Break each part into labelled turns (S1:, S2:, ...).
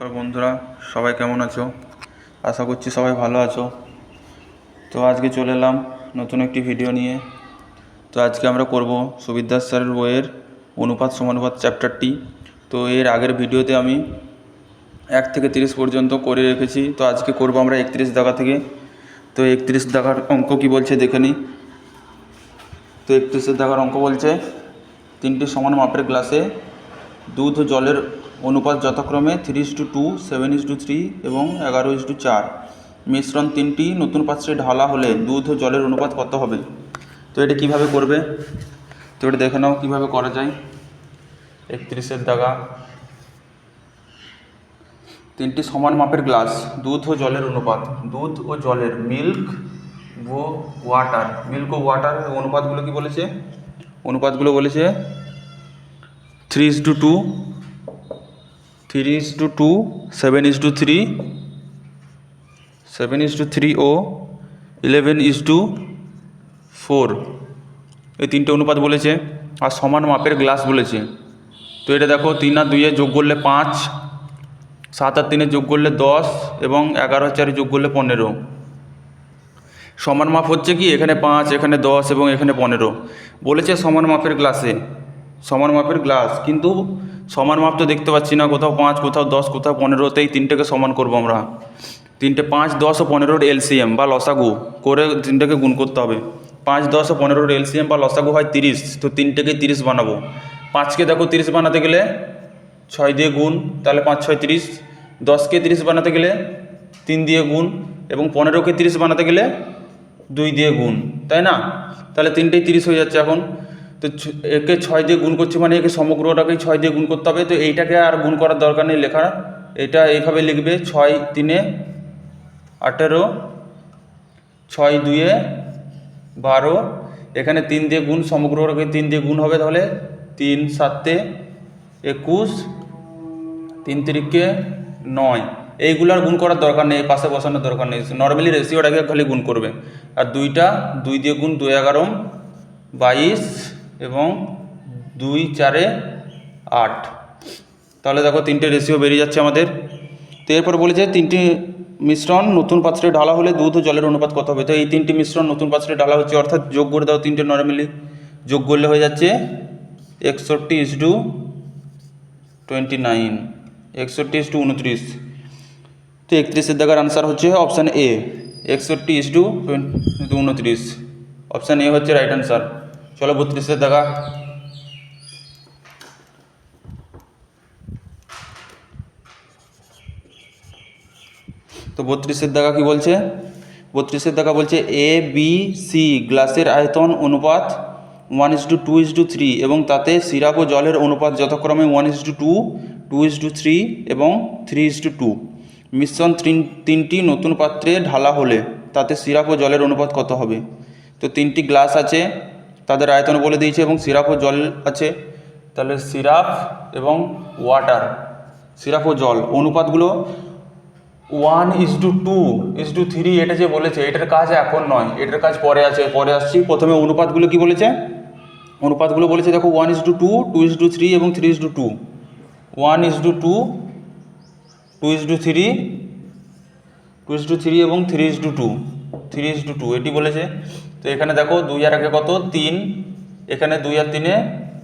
S1: নমস্কার বন্ধুরা, সবাই কেমন আছো? আশা করছি সবাই ভালো আছো। তো আজকে চলে এলাম নতুন একটি ভিডিও নিয়ে। তো আজকে আমরা করব সুবিদ্যাস স্যারের বইয়ের অনুপাত সমানুপাত চ্যাপ্টারটি। তো এর আগের ভিডিওতে আমি 1 থেকে 30 পর্যন্ত করে রেখেছি। তো আজকে করব আমরা 31 দাগা থেকে। তো 31 দাগার অঙ্ক কি বলছে দেখে নিই। তো 31 দাগার অঙ্ক বলছে 3টি সমান মাপের গ্লাসে দুধ ও জলের অনুপাত যথাক্রমে 3:2, 7:3 এবং 11:4। মিশ্রণ 3টি নতুন পাত্রে ঢালা হলে দুধ ও জলের অনুপাত কত হবে? তো এটা কিভাবে করবে, তো এটা দেখে নাও কীভাবে করা যায়। 31 দাগা, 3টি সমান মাপের গ্লাস, দুধ ও জলের অনুপাত, দুধ ও জলের মিল্ক ও ওয়াটার অনুপাতগুলো কি বলেছে? অনুপাতগুলো বলেছে 3:2, 3:2, 7:3, 7:3 ও 11:4, এই 3টে অনুপাত বলেছে। আর সমান মাপের গ্লাস বলেছে। তো এটা দেখো, 3 আর 2 যোগ করলে 5, 7 আর 3 যোগ করলে 10 এবং 11 আর 4 যোগ করলে 15। সমান মাপ হচ্ছে কি, এখানে 5, এখানে 10 এবং এখানে 15 বলেছে সমান মাপের গ্লাসে, সমান মাপের গ্লাস। কিন্তু সমান মাপ তো দেখতে পাচ্ছি না, কোথাও 5, কোথাও 10, কোথাও 15। এই তিনটেকে সমান করব আমরা। 5, 10 ও 15-র এলসিএম বা লসাগু করে তিনটেকে গুণ করতে হবে। 5, 10 ও 15-র এলসিএম বা লসাগু হয় 30। তো তিনটেকে 30 বানাবো। 5কে দেখো 30 বানাতে গেলে 6 দিয়ে গুণ, তাহলে 5, 6, 30। 10কে 30 বানাতে গেলে 3 দিয়ে গুণ, এবং 15কে 30 বানাতে গেলে 2 দিয়ে গুণ, তাই না? তাহলে তিনটেই 30 হয়ে যাচ্ছে এখন। তো একে 6 দিয়ে গুণ করছি, মানে একে সমগ্রটাকেই 6 দিয়ে গুণ করতে হবে। তো এইটাকে আর গুণ করার দরকার নেই লেখার, এটা এইভাবে লিখবে 6 3 18, 6 2 12। এখানে 3 দিয়ে গুণ, সমগ্রটাকে 3 দিয়ে গুণ হবে, তাহলে 3 7 21, 3 3 9। এইগুলো আর গুণ করার দরকার নেই, পাশে বসানোর দরকার নেই, নর্মালি রেশিওটাকে খালি গুণ করবে। আর 2 দিয়ে গুণ 2 11 22 এবং 2 4 8। তাহলে দেখো 3টে রেশিও বেরিয়ে যাচ্ছে আমাদের। তো এরপর বলেছে 3টি মিশ্রণ নতুন পাত্রে ঢালা হলে দুধ ও জলের অনুপাত কত হবে? তো এই 3টি মিশ্রণ নতুন পাত্রে ঢালা হচ্ছে, অর্থাৎ যোগ করে দাও 3টে, নর্মালি যোগ করলে হয়ে যাচ্ছে 61:29, 61:29। তো 31 দাগার আনসার হচ্ছে অপশান এ, 61:29। অপশান এ হচ্ছে রাইট আনসার। চলো 32 দাগা। তো 32 দাগা কি বলছে? 32 দাগা বলছে এ বি সি গ্লাসের আয়তন অনুপাত 1:2:3 এবং তাতে সিরাপ ও জলের অনুপাত যথাক্রমে 1:2, 2:3 এবং 3:2। মিশ্রণ 3টি নতুন পাত্রে ঢালা হলে তাতে সিরাপ ও জলের অনুপাত কত হবে? তো 3টি গ্লাস আছে, তাদের আয়তন বলে দিয়েছে, এবং সিরাপ ও জল আছে। তাহলে সিরাপ এবং ওয়াটার, সিরাপ ও জল অনুপাতগুলো 1:2:3, এটা যে বলেছে এটার কাজ এখন নয়, এটার কাজ পরে আছে, পরে আসছি। প্রথমে অনুপাতগুলো কি বলেছে? অনুপাতগুলো বলেছে দেখো 1:2, 2:3 এবং 3:2। 1:2, 2:3, 2:3 এবং 3:2, 3:2 এটি বলেছে। তো এখানে দেখো 2 আর 1 কত? 3, এখানে 2 আর 3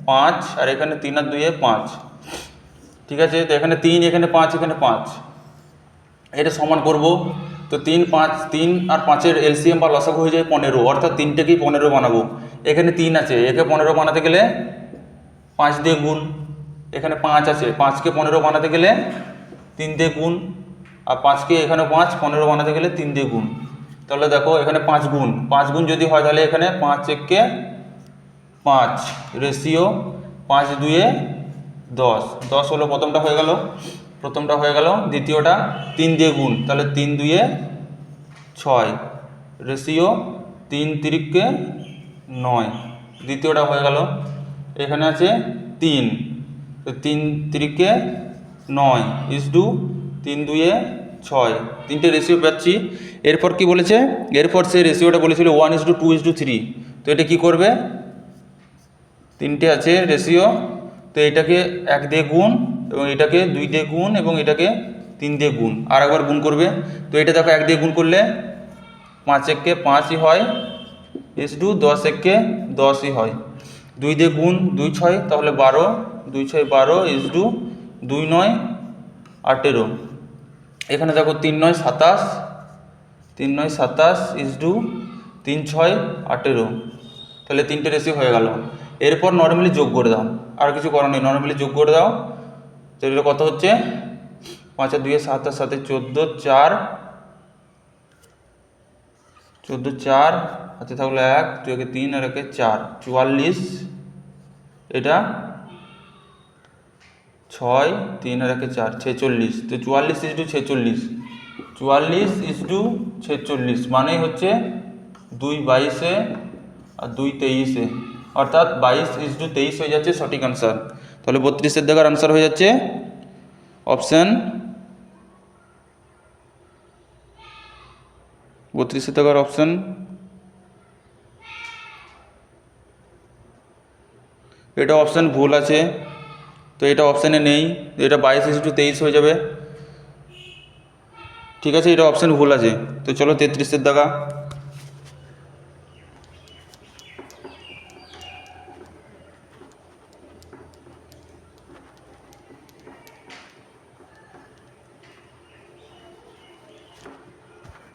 S1: 5, আর এখানে 3 আর 2 5। ঠিক আছে, তো এখানে 3, এখানে 5, এখানে 5, এটা সমান করব। তো 3, 5, 3 আর 5-এর এলসিএম বা লসাগু হয়ে যায় 15, অর্থাৎ 3টেকেই 15 বানাবো। এখানে 3 আছে, একে 15 বানাতে গেলে 5 দিয়ে গুণ। এখানে 5 আছে, 5কে 15 বানাতে গেলে 3 দিয়ে গুণ। আর 5কে এখানে 5, 15 বানাতে গেলে 3 দিয়ে গুণ। তাহলে দেখো এখানে 5 গুণ, 5 গুণ যদি হয় তাহলে এখানে 5 1 5 রেশিও 5 2 10, 10 হলো প্রথমটা হয়ে গেল, প্রথমটা হয়ে গেল। দ্বিতীয়টা 3 দিয়ে গুণ, তাহলে 3 2 6 রেশিও 3 3 9, দ্বিতীয়টা হয়ে গেল। এখানে আছে 3, তো 3 3 9 3 2 6, 3টে রেশিও পাচ্ছি। এরপর কি বলেছে? এরপর সেই রেশিওটা বলেছিল 1:2:3। তো এটা কি করবে? 3টে আছে রেশিও, তো এটাকে 1 দিয়ে গুণ, এবং এটাকে 2 দিয়ে গুণ, এবং এটাকে 3 দিয়ে গুণ, আর একবার গুণ করবে। তো এটা দেখো 1 দিয়ে গুণ করলে 5 একে 5ই হয়, ইসডু 10 একে 10ই হয়। 2 দিয়ে গুণ 2 6 তাহলে 12, 2 6 12 ইসডু 2 9 18। এখানে দেখো 3 9 27, 3 9 27 ইসডু 3 6 18। তাহলে 3টে রেশিও হয়ে গেল। এরপর নর্মালি যোগ করে দাও, আর কিছু করার নেই, নর্মালি যোগ করে দাও। তো এটা কত হচ্ছে, 5 আর 2 7 আর 7 14, 4 14 4 হাতে থাকলো 1, 2 একে 3 আর 1 4, 44। এটা 6 3 আর 1 4 46। তো 44 ইসডু 46, 44 ইসডু 46 মানেই হচ্ছে 2 22 আর 2 23, অর্থাৎ 22 ইসডু 23 হয়ে যাচ্ছে সঠিক আনসার। তাহলে 32 জায়গার আনসার হয়ে যাচ্ছে অপশান 32 জায়গার অপশান এটা অপশান ভুল আছে, তো এটা অপশানে নেই, এটা 22 ইসডু 23 হয়ে যাবে। ঠিক আছে, এটা অপশান ভুল আছে। তো চলো 33 দাগা।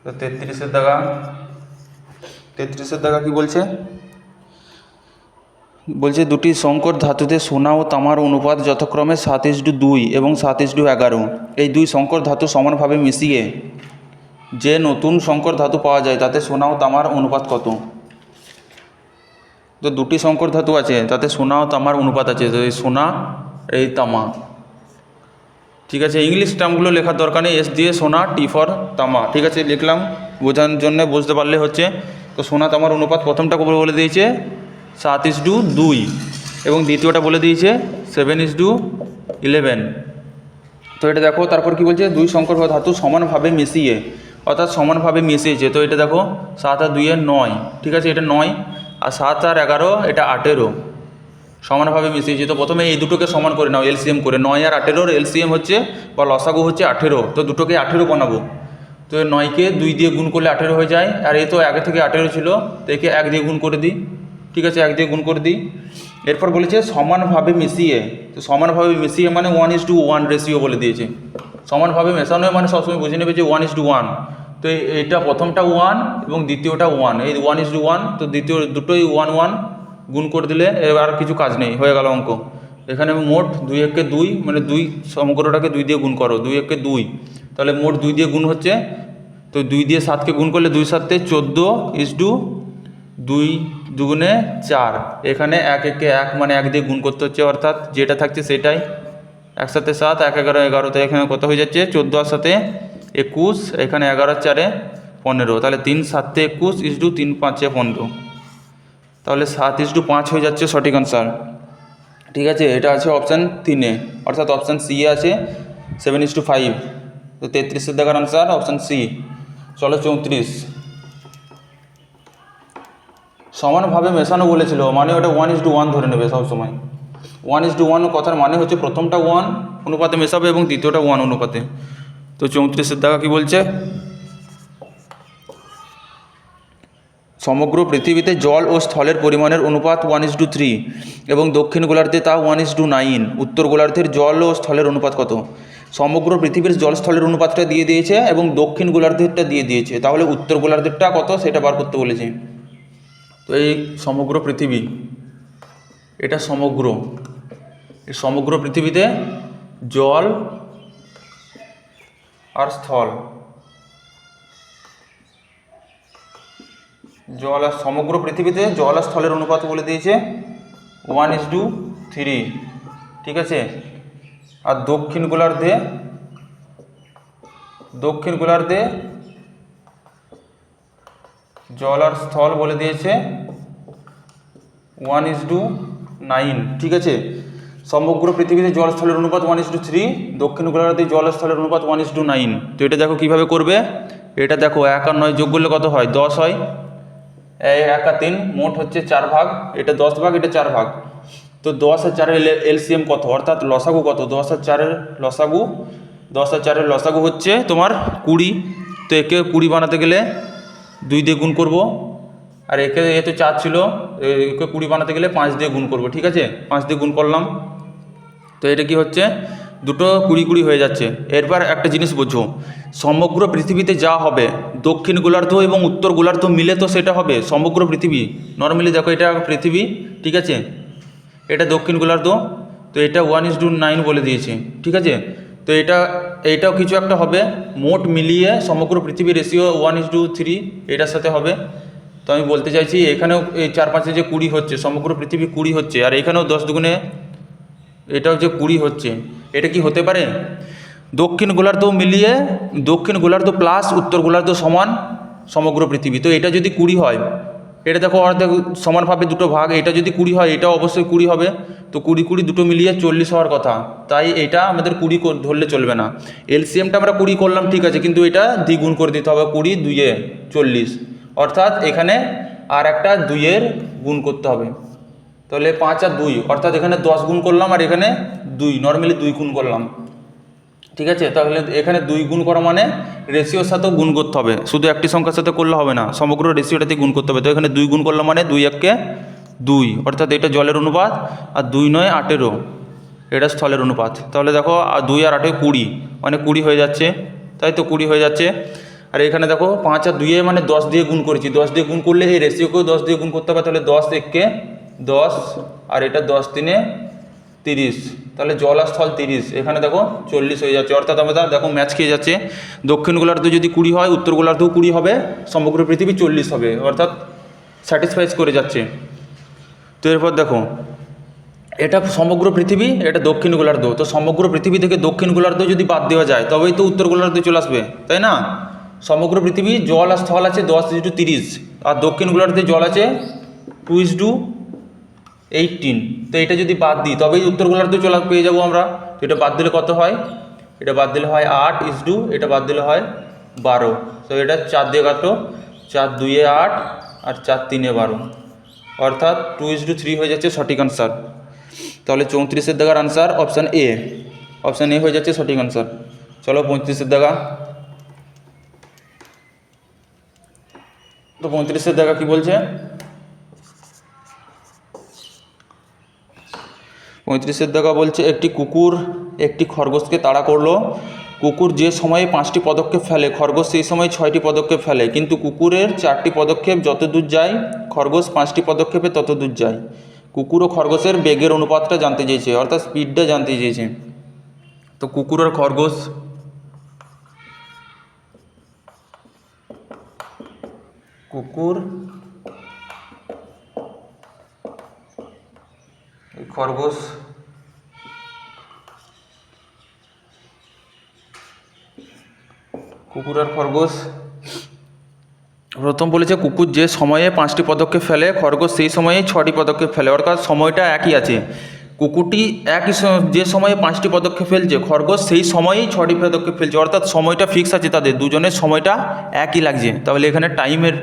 S1: তো 33 দাগা, 33 দাগা কি বলছে, বলছে দুটি সংকর ধাতুতে সোনা ও তামার অনুপাত যথাক্রমে 7:2 এবং 7:11। এই দুই সংকর ধাতু সমানভাবে মিশিয়ে যে নতুন সংকর ধাতু পাওয়া যায় তাতে সোনা ও তামার অনুপাত কত? তো দুটি সংকর ধাতু আছে, তাতে সোনা ও তামার অনুপাত আছে, তো এই সোনা এই তামা। ঠিক আছে, ইংলিশ টার্মগুলো লেখার দরকার নেই, এস দিয়ে সোনা, টি ফর তামা। ঠিক আছে, লিখলাম বোঝানোর জন্য, বুঝতে পারলে হচ্ছে। তো সোনা তামার অনুপাত প্রথমটা বলে দিয়েছে 7:2 এবং দ্বিতীয়টা বলে দিয়েছে 7:11। তো এটা দেখো তারপর কি বলছে, দুই সংকর ধাতু সমানভাবে মিশিয়ে, অর্থাৎ সমানভাবে মিশিয়েছে। তো এটা দেখো 7 আর 2 9, ঠিক আছে, এটা 9, আর 7 আর 11 এটা 18, সমানভাবে মিশিয়েছে। তো প্রথমে এই দুটোকে সমান করে নাও, এলসিএম করে। 9 আর 18 এলসিএম হচ্ছে বা লসাগু হচ্ছে 18, তো দুটোকে 18 বানাবো। তো 9কে 2 দিয়ে গুণ করলে 18 হয়ে যায়, আর এ তো আগে থেকে 18 ছিল, তো একে 1 দিয়ে গুণ করে দিই। ঠিক আছে, 1 দিয়ে গুণ করে দিই। এরপর বলেছে সমানভাবে মিশিয়ে, তো সমানভাবে মিশিয়ে মানে 1:1 রেশিও বলে দিয়েছে। সমানভাবে মেশানো মানে সবসময় বুঝে নেবে যে 1:1। তো এইটা প্রথমটা 1 এবং দ্বিতীয়টা 1, এই 1:1, তো দ্বিতীয় দুটোই 1 1 গুণ করে দিলে আর কিছু কাজ নেই, হয়ে গেল অঙ্ক। এখানে মোট 2 একে 2 মানে 2 সমগ্রটাকে 2 দিয়ে গুণ করো, 2 একে 2, তাহলে মোট 2 দিয়ে গুণ হচ্ছে। তো 2 দিয়ে 7কে গুণ করলে 2 7 14 2 2 4। এখানে 1 একে 1 মানে 1 দিয়ে গুণ করতে হচ্ছে, অর্থাৎ যেটা থাকছে সেটাই। 1 7 7 1 11 11, তো এখানে কত হয়ে যাচ্ছে 14 আর 7 21, এখানে 11 আর 4 15, তাহলে 3 7 21 3 5 15, তাহলে 7:5 হয়ে যাচ্ছে সঠিক আনসার। ঠিক আছে, এটা আছে অপশান 3-এ, অর্থাৎ অপশান সি এ আছে 7:5। তো 33 দেখার আনসার অপশান সি। চলো 34। সমানভাবে মেশানো বলেছিল, মানে ওটা 1:1 ধরে নেবে সবসময়। 1:1 কথার মানে হচ্ছে প্রথমটা 1 অনুপাতে মেশাবে এবং দ্বিতীয়টা 1 অনুপাতে। তো 34 দেখা কি বলছে, সমগ্র পৃথিবীতে জল ও স্থলের পরিমাণের অনুপাত 1:3 এবং দক্ষিণ গোলার্ধে তা 1:9। উত্তর গোলার্ধের জল ও স্থলের অনুপাত কত? সমগ্র পৃথিবীর জল স্থলের অনুপাতটা দিয়ে দিয়েছে এবং দক্ষিণ গোলার্ধেরটা দিয়ে দিয়েছে, তাহলে উত্তর গোলার্ধেরটা কত সেটা বার করতে বলেছে। তো এই সমগ্র পৃথিবী, এটা সমগ্র, এই সমগ্র পৃথিবীতে জল আর স্থল, জল আর সমগ্র পৃথিবীতে জল আর স্থলের অনুপাত বলে দিয়েছে 1:3। ঠিক আছে, আর দক্ষিণ গোলার্ধে জল আর স্থল বলে দিয়েছে 1:9। ঠিক আছে, সমগ্র পৃথিবীতে জল স্থলের অনুপাত 1:3, দক্ষিণ গোলার্ধে জল স্থলের অনুপাত 1:9। তো এটা দেখো কিভাবে করবে, এটা দেখো 1 আর 9 যোগ করলে কত হয়, 10 হয়। 1 আর 3 মোট হচ্ছে 4 ভাগ, এটা 10 ভাগ, এটা 4 ভাগ। তো 10 আর 4 এর এলসিএম কত, অর্থাৎ লসাগু কত, 10 আর 4 এর লসাগু 10 আর 4-এর লসাগু হচ্ছে তোমার 20। তো একে 20 বানাতে গেলে 2 দিয়ে গুণ করব, আর একে তো 4 ছিল, একে 20 বানাতে গেলে 5 দিয়ে গুণ করব। ঠিক আছে, 5 দিয়ে গুণ করলাম। তো এটা কি হচ্ছে, দুটো 20 20 হয়ে যাচ্ছে। এরপর একটা জিনিস বোঝো, সমগ্র পৃথিবীতে যা হবে দক্ষিণ গোলার্ধ এবং উত্তর গোলার্ধ মিলে তো সেটা হবে সমগ্র পৃথিবী। নর্মালি দেখো এটা পৃথিবী, ঠিক আছে, এটা দক্ষিণ গোলার্ধ, তো এটা 1:9 বলে দিয়েছে। ঠিক আছে, তো এইটাও কিছু একটা হবে, মোট মিলিয়ে সমগ্র পৃথিবীর রেশিও 1:3 এটার সাথে হবে। তো আমি বলতে চাইছি এখানেও এই 4-5-এ যে 20 হচ্ছে, সমগ্র পৃথিবী 20 হচ্ছে, আর এখানেও 10 দুগুণে এটাও যে 20 হচ্ছে। এটা কি হতে পারে? দক্ষিণ গোলার্ধ মিলিয়ে, দক্ষিণ গোলার্ধ প্লাস উত্তর গোলার্ধ সমান সমগ্র পৃথিবী। তো এটা যদি 20 হয়, এটা দেখো অর্ধেক সমানভাবে দুটো ভাগ, এটা যদি 20 হয় এটাও অবশ্যই 20 হবে। তো 20 20 দুটো মিলিয়ে 40 হওয়ার কথা, তাই এটা আমাদের 20 ধরলে চলবে না। এলসিএমটা আমরা 20 করলাম, ঠিক আছে, কিন্তু এটা দ্বিগুণ করে দিতে হবে, 20 2-এ 40, অর্থাৎ এখানে আর একটা 2-এর গুণ করতে হবে। তাহলে 5 আর 2, অর্থাৎ এখানে 10 গুণ করলাম আর এখানে 2, নর্মালি 2 গুণ করলাম। ঠিক আছে, তাহলে এখানে 2 গুণ করা মানে রেশিওর সাথেও গুণ করতে হবে, শুধু একটি সংখ্যার সাথে করলে হবে না, সমগ্র রেশিওটাতে গুণ করতে হবে। তো এখানে 2 গুণ করলাম মানে 2 1-কে 2, অর্থাৎ এটা জলের অনুপাত, আর 2 9 18 এটা স্থলের অনুপাত। তাহলে দেখো 2 আর 8-এ 20, মানে 20 হয়ে যাচ্ছে, তাই তো 20 হয়ে যাচ্ছে। আর এখানে দেখো 5 আর 2-এ মানে 10 দিয়ে গুণ করেছি, 10 দিয়ে গুণ করলে এই রেশিওকেও 10 দিয়ে গুণ করতে হবে। তাহলে 10 1-কে 10, আর এটা 10 3-এ 30, তাহলে জল আর স্থল 30, এখানে দেখো 40 হয়ে যাচ্ছে। অর্থাৎ আমরা দেখো ম্যাচ খেয়ে যাচ্ছে, দক্ষিণ গোলার্ধ যদি 20 হয় উত্তর গোলার্ধও 20 হবে, সমগ্র পৃথিবী 40 হবে, অর্থাৎ স্যাটিসফাইজ করে যাচ্ছে। তো এরপর দেখো এটা সমগ্র পৃথিবী, এটা দক্ষিণ গোলার্ধ, তো সমগ্র পৃথিবী থেকে দক্ষিণ গোলার্ধ যদি বাদ দেওয়া যায় তবেই তো উত্তর গোলার্ধে চলে আসবে, তাই না? সমগ্র পৃথিবী জল আর স্থল আছে 10:30, আর দক্ষিণ গোলার্ধে জল আছে 2:18। তো এটা যদি বাদ দিই তবেই উত্তর গোলার্ধে পেয়ে যাবো আমরা। তো এটা বাদ দিলে কত হয়? এটা বাদ দিলে হয় 8, এটা বাদ দিলে হয় 12। তো এটা 4 দিয়ে কাটো, 4 2-এ 8 আর 4 3-এ 12, অর্থাৎ 2:3 হয়ে যাচ্ছে সঠিক আনসার। তাহলে 34-এর দাগার answer option A, option A হয়ে যাচ্ছে সঠিক আনসার। চলো 35-এর দাগা। তো 35-এর দাগা কি বলছে? 35-এর দাগা বলছে একটি কুকুর একটি খরগোশকে তাড়া করলো। কুকুর যে সময়ে 5টি পদক্ষেপ ফেলে খরগোশ সেই সময় 6টি পদক্ষেপ ফেলে, কিন্তু কুকুরের 4টি পদক্ষেপ যত দূর যায় খরগোশ 5টি পদক্ষেপে তত দূর যায়। কুকুর ও খরগোশের বেগের অনুপাতটা জানতে চেয়েছে, অর্থাৎ স্পিডটা জানতে চেয়েছে। তো কুকুর আর খরগোশ, কুকুর খরগোশ, কুকুর আর খরগোশ, প্রথম বলেছে কুকুর যে সময়ে 5টি পদক্ষেপ ফেলে খরগোশ সেই সময়ে 6টি পদক্ষেপ ফেলে, অর্থাৎ সময়টা একই আছে। কুকুরটি একই যে সময়ে 5টি পদক্ষেপ ফেলছে, খরগোশ সেই সময়েই 6টি পদক্ষেপ ফেলছে, অর্থাৎ সময়টা ফিক্স আছে, তাদের দুজনের সময়টা একই লাগছে। তাহলে এখানে টাইমের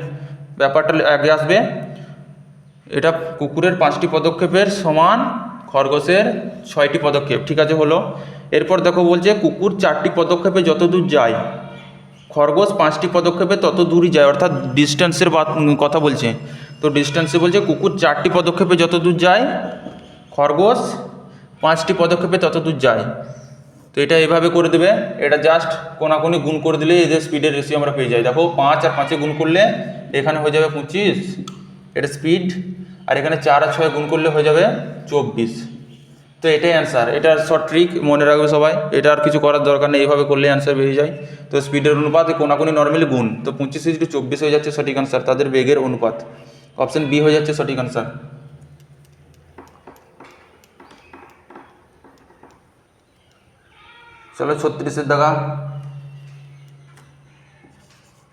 S1: ব্যাপারটা আগে আসবে। এটা কুকুরের 5টি পদক্ষেপের সমান খরগোশের 6টি পদক্ষেপ, ঠিক আছে হলো। এরপর দেখো বলছে কুকুর 4টি পদক্ষেপে যত দূর যায় খরগোশ 5টি পদক্ষেপে তত দূরই যায়, অর্থাৎ ডিস্টেন্সের কথা বলছে। তো ডিস্টেন্সে বলছে কুকুর 4টি পদক্ষেপে যত দূর যায় খরগোশ 5টি পদক্ষেপে তত দূর যায়। তো এটা এভাবে করে দেবে, এটা জাস্ট কোনাকুনি গুণ করে দিলে এদের স্পিডের রেশিও আমরা পেয়ে যাই। দেখো 5 আর 5-এ গুণ করলে এখানে হয়ে যাবে 25, এটা স্পিড, আর এখানে 4 আর 6 গুণ করলে হয়ে যাবে 24। তো এটাই অ্যান্সার, এটার শর্ট ট্রিক মনে রাখবে সবাই, এটা আর কিছু করার দরকার নেই, এইভাবে করলে অ্যান্সার বেরিয়ে যায়। তো স্পিডের অনুপাত কোনাকুনি নর্মালি গুণ, তো 25:24 হয়ে যাচ্ছে সঠিক আনসার, তাদের বেগের অনুপাত। অপশান বি হয়ে যাচ্ছে সঠিক আনসার। চলো 36-এর দাগা,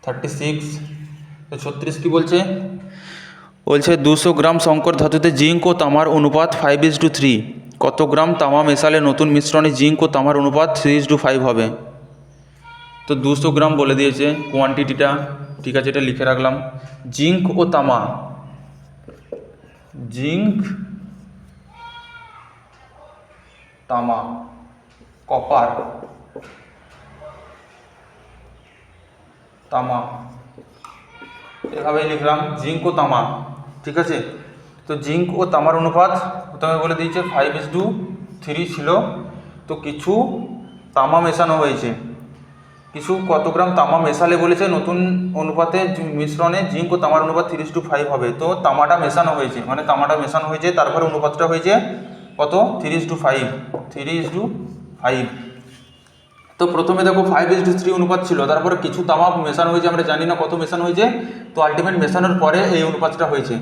S1: 36। তো 36 কি বলছে? বলছে 200 গ্রাম সংকর ধাতুতে জিঙ্ক ও তামার অনুপাত 5:3, কত গ্রাম তামা মেশালে নতুন মিশ্রণে জিঙ্ক ও তামার অনুপাত 3:5 হবে? তো 200 গ্রাম বলে দিয়েছে কোয়ান্টিটিটা, ঠিক আছে, এটা লিখে রাখলাম। জিঙ্ক ও তামা, জিঙ্ক তামা কপার, তামা, এভাবেই লিখলাম জিঙ্ক ও তামা। ঠিক আছে, তো জিঙ্ক ও তামার অনুপাত প্রথমে বলে দিয়েছে 5:3 ছিল। তো কিছু তামা মেশানো হয়েছে, কিছু কত গ্রাম তামা মেশালে বলেছে নতুন অনুপাতে মিশ্রণে জিঙ্ক ও তামার অনুপাত 3:5 হবে। তো তামাটা মেশানো হয়েছে, মানে তামাটা মেশানো হয়েছে, তারপরে অনুপাতটা হয়েছে কত 3:5, 3:5। তো প্রথমে দেখো 5:3 অনুপাত ছিল, তারপরে কিছু তামা মেশানো হয়েছে, আমরা জানি না কত মেশানো হয়েছে, তো আলটিমেট মেশানোর পরে এই অনুপাতটা হয়েছে।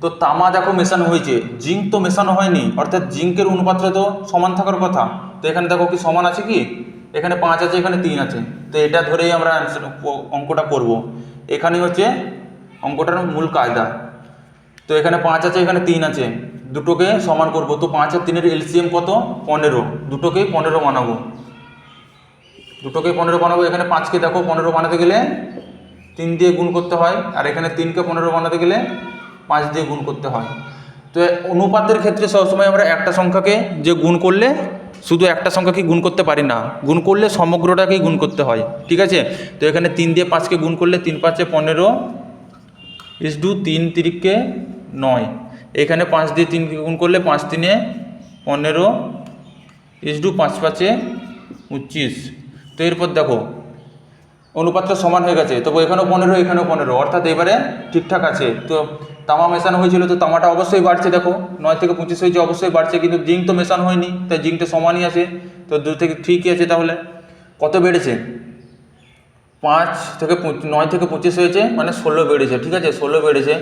S1: তো তামা দেখো মেশানো হয়েছে, জিঙ্ক তো মেশানো হয়নি, অর্থাৎ জিঙ্কের অনুপাতটা তো সমান থাকার কথা। তো এখানে দেখো কি সমান আছে কি, এখানে 5 আছে, এখানে 3 আছে, তো এটা ধরেই আমরা অঙ্কটা করব। এখানে হচ্ছে অঙ্কটার মূল কায়দা। তো এখানে 5 আছে, এখানে 3 আছে, দুটোকে সমান করব। তো 5 আর 3-এর এলসিএম কত 15, দুটোকেই 15 বানাবো, দুটোকে 15 বানাবো। এখানে 5কে দেখো 15 বানাতে গেলে 3 দিয়ে গুণ করতে হয়, আর এখানে 3কে 15 বানাতে গেলে 5 দিয়ে গুণ করতে হয়। তো অনুপাতের ক্ষেত্রে সবসময় আমরা একটা সংখ্যাকে যে গুণ করলে শুধু একটা সংখ্যাকে গুণ করতে পারি না, গুণ করলে সমগ্রটাকেই গুণ করতে হয়। ঠিক আছে, তো এখানে 3 দিয়ে 5কে গুণ করলে 3×5 = 15, 3×3 = 9। এখানে 5 দিয়ে 3কে গুণ করলে 5×3 = 15, 5×5 = 25। তো এরপর দেখো অনুপাতটা সমান হয়ে গেছে, তবে এখানেও 15, এখানেও 15, অর্থাৎ এবারে ঠিকঠাক আছে। তো তামা মেশানো হয়েছিল, তো তামাটা অবশ্যই বাড়ছে, দেখো 9 থেকে 25 হয়েছে, অবশ্যই বাড়ছে, কিন্তু জিঙ্ক তো মেশানো হয়নি, তাই জিঙ্কটা সমানই আছে। তো 2 থেকে ঠিকই আছে। তাহলে কত বেড়েছে, 9 থেকে 25 হয়েছে, মানে 16 বেড়েছে। ঠিক আছে, 16 বেড়েছে।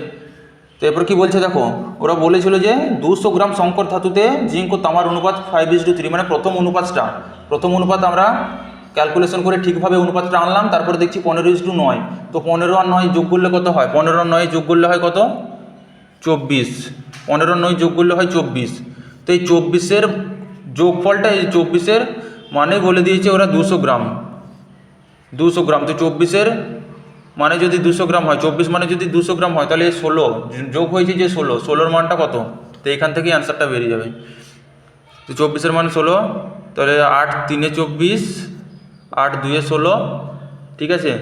S1: তো এরপর কি বলছে দেখো, ওরা বলেছিল যে 200 গ্রাম সংকর ধাতুতে জিঙ্ক ও তামার অনুপাত 5:3, মানে প্রথম অনুপাত আমরা ক্যালকুলেশন করে ঠিকভাবে অনুপাতটা আনলাম, তারপরে দেখছি 15:9। তো 15 আর 9 যোগ করলে কত হয়, 15 আর 9 যোগ করলে হয় কত 24, 15 আর 9 যোগ করলে হয় 24। তো এই 24-এর যোগফলটা, এই 24-এর মানে বলে দিয়েছে ওরা 200 গ্রাম। তো 24-এর মানে যদি 200 গ্রাম হয়, 24 মানে যদি 200 গ্রাম হয়, তাহলে 16 যোগ হয়েছে যে 16-র মানটা কত, তো এখান থেকেই অ্যান্সারটা বেরিয়ে যাবে। তো 24-এর মান 16, তাহলে 8×3 = 24, 8×2 = 16। ঠিক আছে,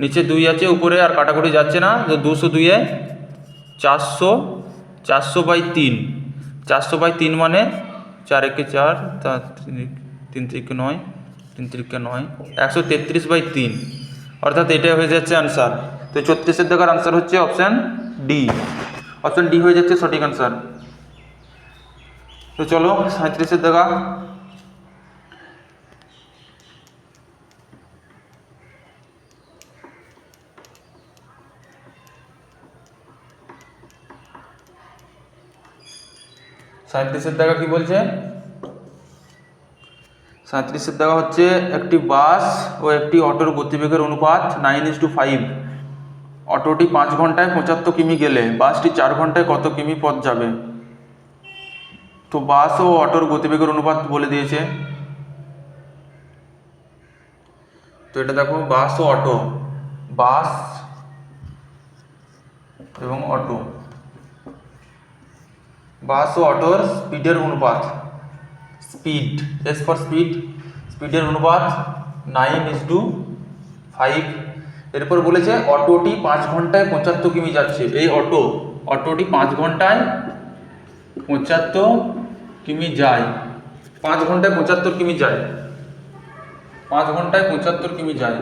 S1: নিচে 2 আছে, উপরে আর কাটাকুটি যাচ্ছে না, তো 202 400, 400/3, 400/3 মানে 4×1 = 4, 3×3 = 9, 3×3 = 9, 133/3, অর্থাৎ এটাই হয়ে যাচ্ছে অ্যান্সার। তো 34-এর দেখার অ্যান্সার হচ্ছে অপশান ডি। অপশান ডি হয়ে যাচ্ছে সঠিক অ্যান্সার। তো চলো 37-এর দেখা। সাঁত্রিশের দেখা কি বলছে, 37-এর দেখা হচ্ছে একটি বাস ও একটি অটোর গতিবেগের অনুপাত 9:5। অটোটি 5 ঘন্টায় 75 কিমি গেলে বাসটি 4 ঘন্টায় কত কিমি পথ যাবে। তো বাস ও অটোর গতিবেগের অনুপাত বলে দিয়েছে। তো এটা দেখো বাস ও অটো, বাস এবং অটো, বাস ও অটোর স্পিডের অনুপাত, স্পিড, এস ফর স্পিড, স্পিডের অনুপাত 9:5। এরপর বলেছে অটোটি 5 ঘন্টায় 75 কিমি যাচ্ছে। এই অটোটি 5 ঘন্টায় 75 কিমি যায়, 5 ঘন্টায় 75 কিমি যায়, 5 ঘন্টায় 75 কিমি যায়।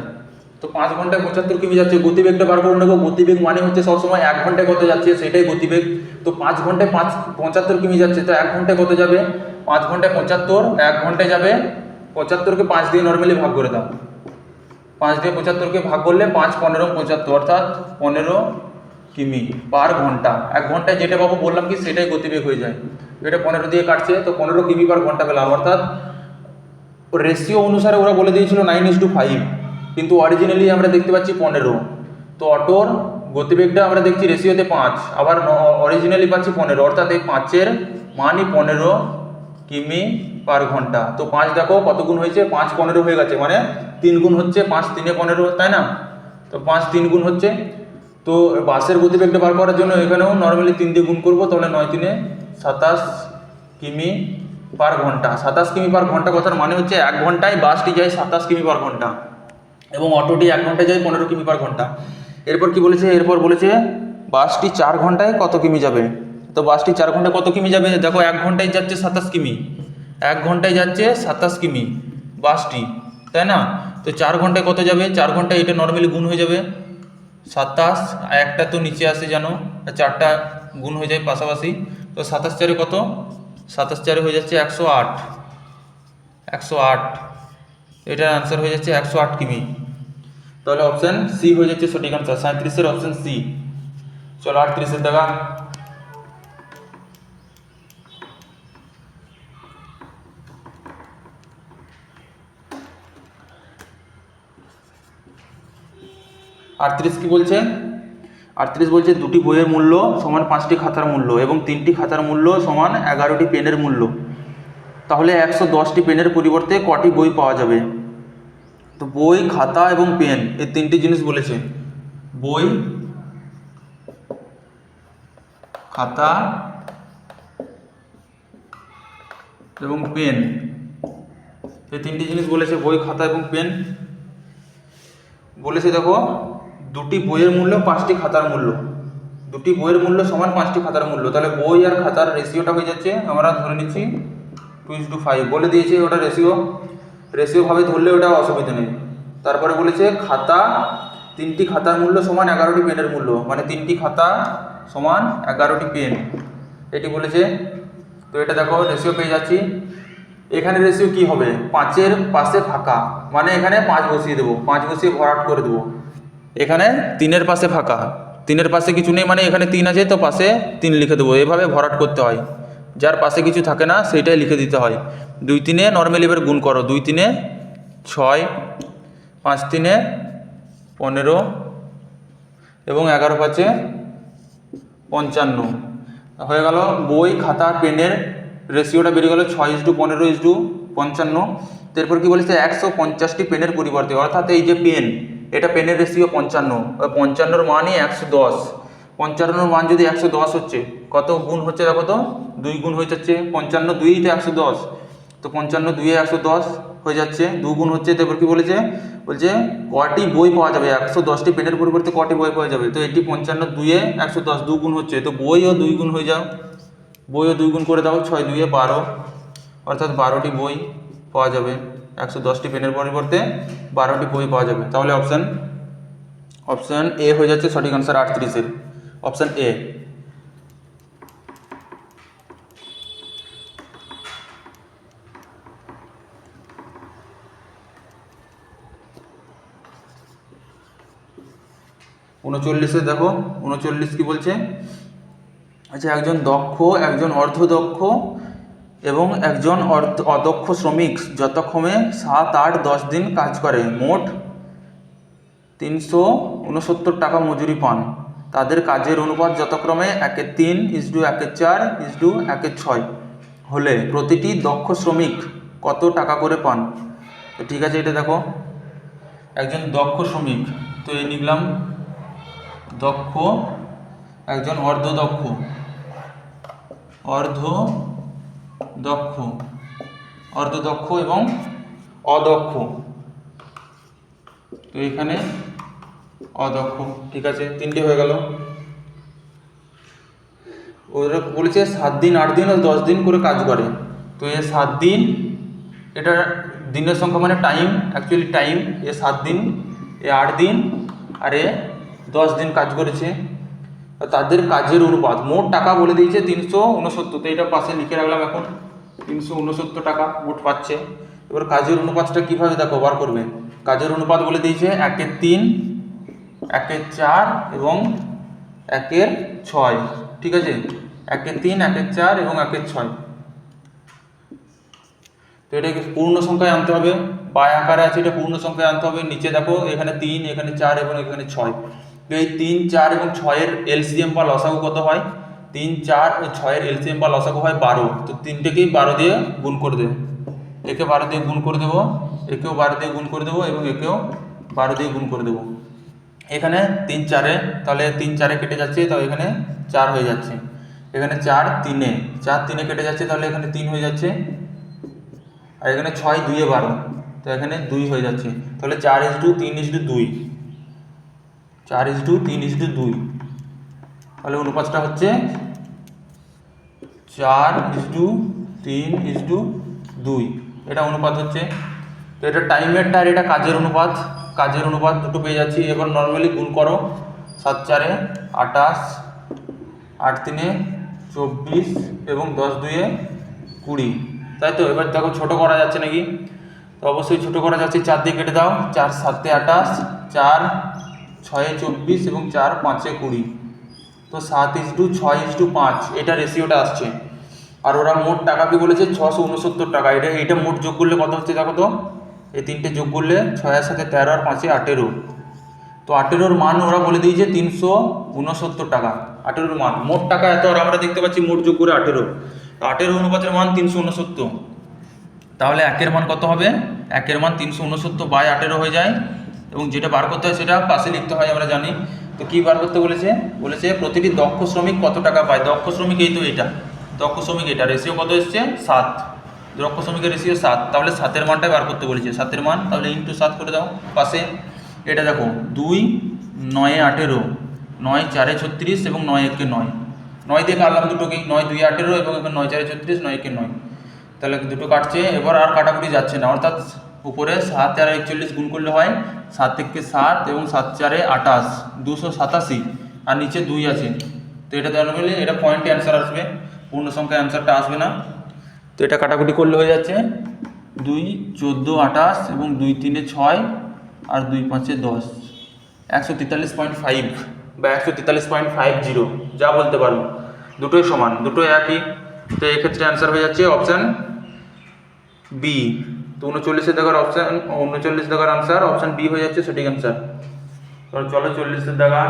S1: তো 5 ঘন্টায় 75 কিমি যাচ্ছে, গতিবেগটা বার করে নেবো। গতিবেগ মানে হচ্ছে সবসময় 1 ঘন্টায় কত যাচ্ছে সেটাই গতিবেগ। তো 5 ঘন্টায় 75 কিমি যাচ্ছে, তো 1 ঘন্টায় কত যাবে, 5 ঘন্টায় 75, 1 ঘন্টায় যাবে 75কে 5 দিয়ে নর্মালি ভাগ করে দাও, 5 দিয়ে 75কে ভাগ করলে 5, 15, 75, অর্থাৎ 15 কিমি পার ঘন্টা। 1 ঘন্টায় যেটা পাবো বললাম কি সেটাই গতিবেগ হয়ে যায়। এটা 15 দিয়ে কাটছে, তো 15 কিমি পার ঘন্টা পেলাম, অর্থাৎ রেশিও অনুসারে ওরা বলে দিয়েছিল 9:5, কিন্তু অরিজিনালি আমরা দেখতে পাচ্ছি 15। তো অটোর গতিবেগটা আমরা দেখছি রেশিওতে 5, আবার অরিজিনালি পাচ্ছি 15, অর্থাৎ এই 5-এর মানই 15 কিমি পার ঘন্টা। তো 5 দেখো কত গুণ হয়েছে, 5 15 হয়ে গেছে, মানে 3 গুণ হচ্ছে, 5 3 15, তাই না। তো 5 3 গুণ হচ্ছে। তো বাসের গতিবেগটা বার করার জন্য এখানেও নর্মালি 3 দিয়ে গুণ করবো, তাহলে 9 3 27 কিমি পার ঘন্টা। 27 কিমি পার ঘন্টা কথার মানে হচ্ছে 1 ঘন্টায় বাসটি যায় 27 কিমি পার ঘন্টা। এবং অটোটি 1 ঘন্টায় যায় 15 কিমি পার ঘন্টা। এরপর কি বলেছে, এরপর বলেছে বাসটি 4 ঘন্টায় কত কিমি যাবে। তো বাসটি 4 ঘন্টায় কত কিমি যাবে, দেখো 1 ঘন্টায় যাচ্ছে 27 কিমি, 1 ঘন্টায় যাচ্ছে 27 কিমি বাসটি, তাই না? তো 4 ঘন্টায় কত যাবে, 4 ঘন্টায় এটা নর্মালি গুণ হয়ে যাবে 27, একটা তো নিচে আসে জানো, 4টা গুণ হয়ে যায় পাশাপাশি। তো 27 4 কত, 27 4 হয়ে যাচ্ছে 108, 108, এটার আনসার হয়ে যাচ্ছে 108 কিমি। তাহলে অপশান সি হয়ে যাচ্ছে সঠিক আনসার, 37-এর অপশান সি। চলো 38-এর দেখা। আটত্রিশ কি বলছে, 38 বলছে দুটি বইয়ের মূল্য সমান 5টি খাতার মূল্য এবং 3টি খাতার মূল্য সমান 11টি পেনের মূল্য। তাহলে 110টি পেনের পরিবর্তে কটি বই পাওয়া যাবে। তো বই, খাতা এবং পেন এই 3টি জিনিস বলেছে, বই, খাতা এবং পেন, এই 3টি জিনিস বলেছে, বই, খাতা এবং পেন বলেছে। দেখো দুটি বইয়ের মূল্য 5টি খাতার মূল্য, দুটি বইয়ের মূল্য সমান 5টি খাতার মূল্য। তাহলে বই আর খাতার রেশিওটা হয়ে যাচ্ছে, আমরা ধরে নিচ্ছি 2:5 বলে দিয়েছে, ওটা রেশিও ভাবে ধরলে ওটা অসুবিধা নেই। তারপরে বলেছে খাতা, 3টি খাতার মূল্য সমান 11টি পেনের মূল্য, মানে 3টি খাতা সমান 11টি পেন, এটি বলেছে। তো এটা দেখো রেশিও পেয়ে যাচ্ছি। এখানে রেশিও কি হবে, 5-এর পাশে ফাঁকা, মানে এখানে 5 বসিয়ে দেবো, 5 বসিয়ে ভরাট করে দেবো। এখানে 3-এর পাশে ফাঁকা, 3-এর পাশে কিছু নেই, মানে এখানে 3 আছে তো পাশে 3 লিখে দেবো, এভাবে ভরাট করতে হয়। যার পাশে কিছু থাকে না সেইটাই লিখে দিতে হয়। 2 3-এ নর্মালি এবার গুণ করো, 2 3-এ 6, 5 3-এ 15 এবং 11 5-এ 55 হয়ে গেল। বই, খাতা, পেনের রেশিওটা বেরিয়ে গেল 6:15:55। তারপর কি বলেছে 150টি পেনের পরিবর্তে, অর্থাৎ এই যে পেন, এটা পেনের রেশিও 55, 55-র মানই 110, 55-র মান যদি 110 হচ্ছে, কত গুণ হচ্ছে দেখো তো, 2 গুণ হয়ে যাচ্ছে, 55 2 তে 110, তো 55 2 110 হয়ে যাচ্ছে, 2 গুণ হচ্ছে। তারপর কি বলেছে, বলছে কটি বই পাওয়া যাবে, 110টি পেনের পরিবর্তে কটি বই পাওয়া যাবে। তো এটি 55 2 110, 2 গুণ হচ্ছে, তো বইও 2 গুণ হয়ে যাও, বইও 2 গুণ করে দাও, 6 2 12, অর্থাৎ 12টি বই পাওয়া যাবে, 110টি পেনের পরিবর্তে 12টি বই পাওয়া যাবে। তাহলে অপশান এ হয়ে যাচ্ছে সঠিক আনসার 38-এর, অপশান এ। উনচল্লিশে দেখো, 39 কি বলছে, আচ্ছা একজন দক্ষ, একজন অর্ধদক্ষ এবং একজন অদক্ষ শ্রমিক যথাক্রমে 7 8 10 দিন কাজ করে মোট 369 টাকা মজুরি পান। তাদের কাজের অনুপাত যথাক্রমে 1/3, 1/4, 1/6 হলে প্রতিটি দক্ষ শ্রমিক কত টাকা করে পান। তো ঠিক আছে, এটা দেখো একজন দক্ষ শ্রমিক, তো এই লিখলাম দক্ষ, একজন অর্ধদক্ষ, অর্ধদক্ষ এবং অদক্ষ, তো এখানে অদক্ষ, ঠিক আছে 3টে হয়ে গেল। ওরা বলেছে 7 দিন 8 দিন ও 10 দিন করে কাজ করে, তো এ 7 দিন, এটা দিনের সংখ্যা মানে টাইম, অ্যাকচুয়ালি টাইম, এ 7 দিন, এ 8 দিন আর এ 10 দিন কাজ করেছে। তাদের কাজের অনুপাত, মোট টাকা বলে দিয়েছে 369, তো এটা পাশে লিখে রাখলাম, এখন 369 টাকা মোট পাচ্ছে। এবার কাজের অনুপাতটা কীভাবে দেখো বার করবে, কাজের অনুপাত বলে দিয়েছে 1/3, 1/4 এবং 1/6, ঠিক আছে 1/3, 1/4 এবং 1/6। তো এটাকে পূর্ণ সংখ্যায় আনতে হবে, বাই আকারে আছে, এটা পূর্ণ সংখ্যায় আনতে হবে। নিচে দেখো এখানে 3, এখানে 4 এবং এখানে 6, তো এই 3 4 এবং 6-এর এলসিএম বা লসাগু কত হয়, 3 4 ও 6-এর এলসিএম বা লসাগু হয় 12, তো 3টেকেই 12 দিয়ে গুণ করে দেবে, একে 12 দিয়ে গুণ করে দেবো, একেও 12 দিয়ে গুণ করে দেবো এবং একেও 12 দিয়ে গুণ করে দেবো। এখানে 3 4-এ, তাহলে 3 4-এ কেটে যাচ্ছে, তাহলে এখানে 4 হয়ে যাচ্ছে, এখানে 4 3-এ, 4 3-এ কেটে যাচ্ছে, তাহলে এখানে 3 হয়ে যাচ্ছে, আর এখানে 6 2 12, তো এখানে 2 হয়ে যাচ্ছে, তাহলে 4:3:2, 4:3:2, তাহলে অনুপাতটা হচ্ছে 4:3:2, এটা অনুপাত হচ্ছে। তো এটা টাইমেরটা আর এটা কাজের অনুপাত দুটো পেয়ে যাচ্ছি। এবার নর্মালি গুণ করো, 7×4 28, 8×3 24 এবং 10×2 20, তাই তো। এবার দেখো ছোটো করা যাচ্ছে নাকি, তো অবশ্যই ছোটো করা যাচ্ছে। 4 দিয়ে কেটে দাও, 4×7 28, 4×6 24 এবং 4×5 20, তো 7:6:5 এটা রেশিওটা আসছে। আর ওরা মোট টাকা কি বলেছে, 669 টাকা। এটা মোট যোগ করলে কত হচ্ছে দেখো তো, এই তিনটে যোগ করলে 6 7 13 আর 5 18, তো 18-র মান ওরা বলে দিয়েছে 369 টাকা। 18-র মান, মোট টাকা এত, আর আমরা দেখতে পাচ্ছি মোট যোগ করে 18, তো 18 অনুপাতের মান 369। তাহলে একের মান কত হবে, একের মান 369/18 হয়ে যায়, এবং যেটা বার করতে হয় সেটা পাশে লিখতে হয়, আমরা জানি। তো কী বার করতে বলেছে, প্রতিটি দক্ষ শ্রমিক কত টাকা পায়। দক্ষ শ্রমিক এই তো এটা, দক্ষ শ্রমিক এটা, রেশিও কত এসছে 7, দক্ষ শ্রমিকের রেশিও 7, তাহলে 7-এর মানটা বার করতে বলেছে। 7-এর মান তাহলে ইন্টু 7 করে দাও পাশে। এটা দেখো 2 9 18, 9 4 36 এবং 9 1 9, 9 দিয়ে কাটলাম দুটোকেই, 9 2 18 এবং 9 4 36, 9 1 9, তাহলে দুটো কাটছে। এবার আর কাটাকুটি যাচ্ছে না, অর্থাৎ উপরে 7 4 41 গুণ করলে হয় 7 থেকে 7 এবং 7 4 28, 287, আর নিচে 2 আছে, তো এটা দেওয়া হলে এটা পয়েন্টে অ্যান্সার আসবে, পূর্ণ সংখ্যা অ্যান্সারটা আসবে না। তো এটা কাটাকুটি করলে হয়ে যাচ্ছে 2 14 28 এবং 2 3 6 আর 2 5 10, 143.5 বা 143.50, যা বলতে পারো, দুটোই সমান, দুটোই একই। তো এক্ষেত্রে অ্যান্সার হয়ে যাচ্ছে অপশান বি। তো 39 দাগের অপশান, 39 দাগের আনসার অপশান বি হয়ে যাচ্ছে সঠিক অ্যান্সার। চলো 40 দাগা,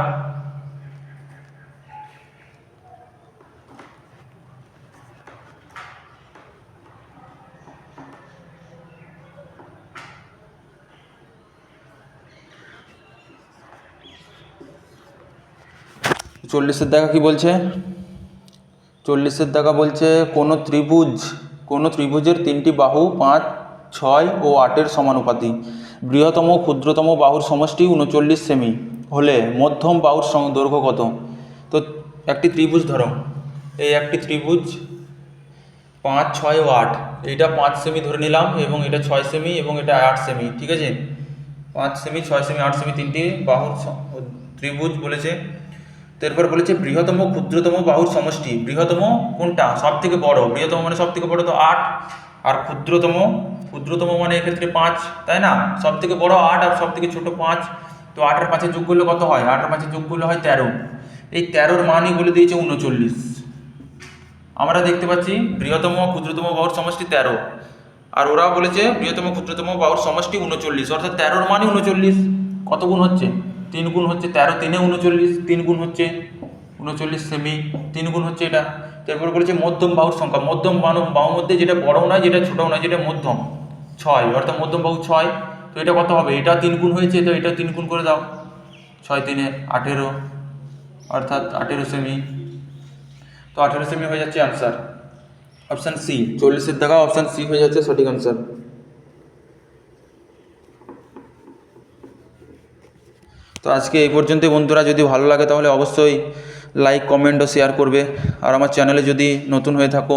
S1: চল্লিশের দাগা কি বলছে, 40-এর দাগা বলছে কোনো ত্রিভুজের 3টি বাহু 5 6 ও 8-এর সমানুপাতি, বৃহত্তম ও ক্ষুদ্রতম বাহুর সমষ্টি 39 সেমি হলে মধ্যম বাহুর দৈর্ঘ্য কত। তো একটি ত্রিভুজ ধরো, এই একটি ত্রিভুজ 5 6 ও 8, এইটা 5 সেমি ধরে নিলাম এবং এটা 6 সেমি এবং এটা 8 সেমি, ঠিক আছে। 5 সেমি 6 সেমি 8 সেমি তিনটি বাহুর ত্রিভুজ বলেছে। তো এরপর বলেছে বৃহত্তম ক্ষুদ্রতম বাহুর সমষ্টি, বৃহত্তম কোনটা, সব থেকে বড়, বৃহত্তম মানে সব থেকে বড়, তো 8, আর ক্ষুদ্রতম মানে এক্ষেত্রে 5, তাই না, সব থেকে বড় 8 আর সব থেকে ছোট 5, তো 8 আর 5 যোগ করলে কত হয়, 8 আর 5 যোগ করলে হয় 13, এই 13-র মানই বলে দিয়েছে 39। আমরা দেখতে পাচ্ছি বৃহত্তম ও ক্ষুদ্রতম বাহুর সমষ্টি 13, আর ওরাও বলেছে বৃহত্তম ক্ষুদ্রতম বাহুর সমষ্টি 39, অর্থাৎ 13-র মানই 39। কত গুণ হচ্ছে, 3 গুণ হচ্ছে, 13 3 39, 3 গুণ হচ্ছে 39 সেমি, 3 গুণ হচ্ছে এটা। তারপর বলেছে মধ্যম বাহুর সংখ্যা, মধ্যম বাহুর মধ্যে যেটা বড়ও নয় যেটা ছোটও নয়, যেটা মধ্যম 6, অর্থাৎ মধ্যম বাহু 6, তো এটা কত হবে, এটা 3 গুণ হয়েছে, তো এটা 3 গুণ করে দাও, 6 3 18, অর্থাৎ 18 সেমি, তো 18 সেমি হয়ে যাচ্ছে আনসার অপশান সি। 40-এর দাগা অপশান সি হয়ে যাচ্ছে সঠিক আনসার। তো আজকে এই পর্যন্তই বন্ধুরা, যদি ভালো লাগে তাহলে অবশ্যই লাইক কমেন্ট ও শেয়ার করবে, আর আমার চ্যানেলে যদি নতুন হয়ে থাকো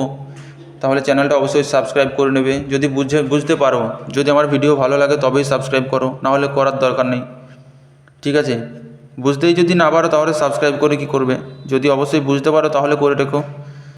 S1: তাহলে চ্যানেলটা অবশ্যই সাবস্ক্রাইব করে নেবে, যদি বুঝতে পারো, যদি আমার ভিডিও ভালো লাগে তবেই সাবস্ক্রাইব করো, নাহলে করার দরকার নেই, ঠিক আছে। বুঝতেই যদি না পারো তাহলে সাবস্ক্রাইব করে কি করবে, যদি অবশ্যই বুঝতে পারো তাহলে করে রেখো।